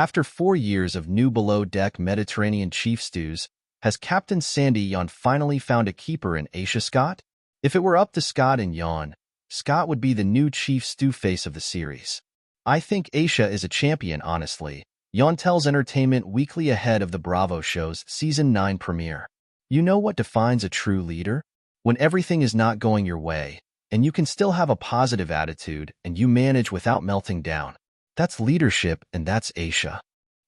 After 4 years of new below-deck Mediterranean chief stews, has Captain Sandy Yon finally found a keeper in Aesha Scott? If it were up to Scott and Yon, Scott would be the new chief stew face of the series. I think Aesha is a champion, honestly. Yon tells Entertainment Weekly ahead of the Bravo show's Season 9 premiere. You know what defines a true leader? When everything is not going your way, and you can still have a positive attitude and you manage without melting down. That's leadership, and that's Aesha.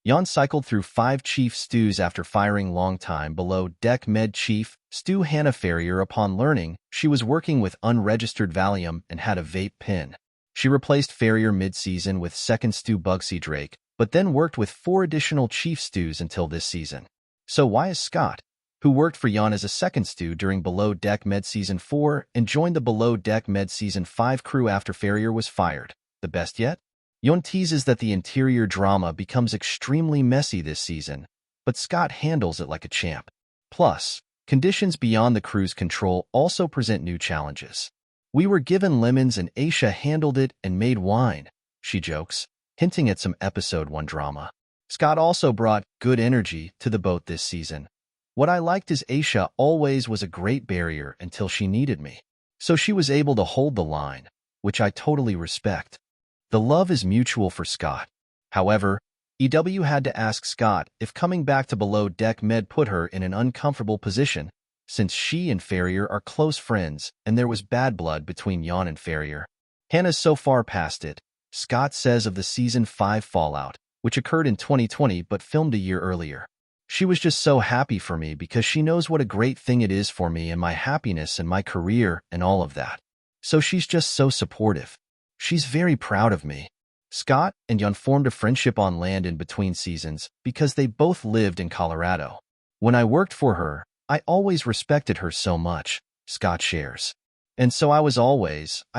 Yon cycled through 5 chief stews after firing longtime below-deck Med Chief Stu Hannah Ferrier upon learning she was working with unregistered Valium and had a vape pen. She replaced Ferrier mid-season with second stew Bugsy Drake, but then worked with 4 additional chief stews until this season. So why is Scott, who worked for Yon as a second stew during Below Deck Med Season 4 and joined the Below Deck Med Season 5 crew after Ferrier was fired, the best yet? Yon teases that the interior drama becomes extremely messy this season, but Scott handles it like a champ. Plus, conditions beyond the crew's control also present new challenges. We were given lemons and Aesha handled it and made wine, she jokes, hinting at some Episode 1 drama. Scott also brought good energy to the boat this season. What I liked is Aesha always was a great barrier until she needed me. So she was able to hold the line, which I totally respect. The love is mutual for Scott. However, EW had to ask Scott if coming back to Below Deck Med put her in an uncomfortable position, since she and Ferrier are close friends and there was bad blood between Yon and Ferrier. Hannah's so far past it, Scott says of the Season 5 fallout, which occurred in 2020 but filmed a year earlier. She was just so happy for me because she knows what a great thing it is for me and my happiness and my career and all of that. So she's just so supportive. She's very proud of me. Scott and Yon formed a friendship on land in between seasons because they both lived in Colorado. When I worked for her, I always respected her so much, Scott shares. And so I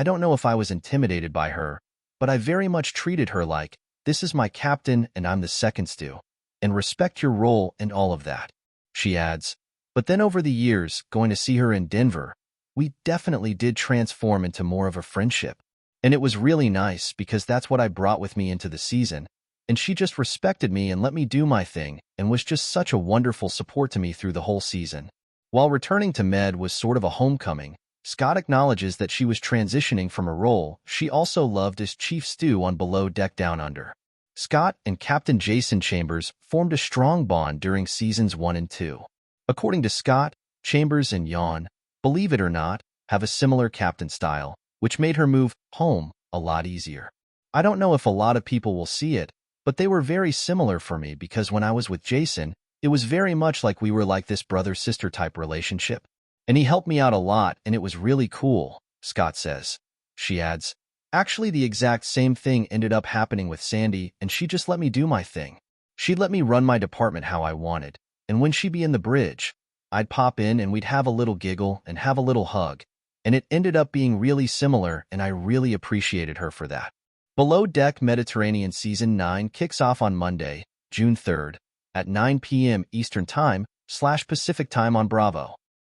don't know if I was intimidated by her, but I very much treated her like, this is my captain and I'm the second stew, and respect your role and all of that. She adds, but then over the years, going to see her in Denver, we definitely did transform into more of a friendship. And it was really nice because that's what I brought with me into the season, and she just respected me and let me do my thing and was just such a wonderful support to me through the whole season. While returning to Med was sort of a homecoming, Scott acknowledges that she was transitioning from a role she also loved as Chief Stew on Below Deck Down Under. Scott and Captain Jason Chambers formed a strong bond during Seasons 1 and 2. According to Scott, Chambers and Yon, believe it or not, have a similar captain style, which made her move home a lot easier. I don't know if a lot of people will see it, but they were very similar for me because when I was with Jason, it was very much like we were like this brother-sister type relationship. And he helped me out a lot and it was really cool, Scott says. She adds, actually the exact same thing ended up happening with Sandy and she just let me do my thing. She'd let me run my department how I wanted, and when she'd be in the bridge, I'd pop in and we'd have a little giggle and have a little hug. And it ended up being really similar, and I really appreciated her for that. Below Deck Mediterranean Season 9 kicks off on Monday, June 3rd, at 9 p.m. Eastern Time / Pacific Time on Bravo.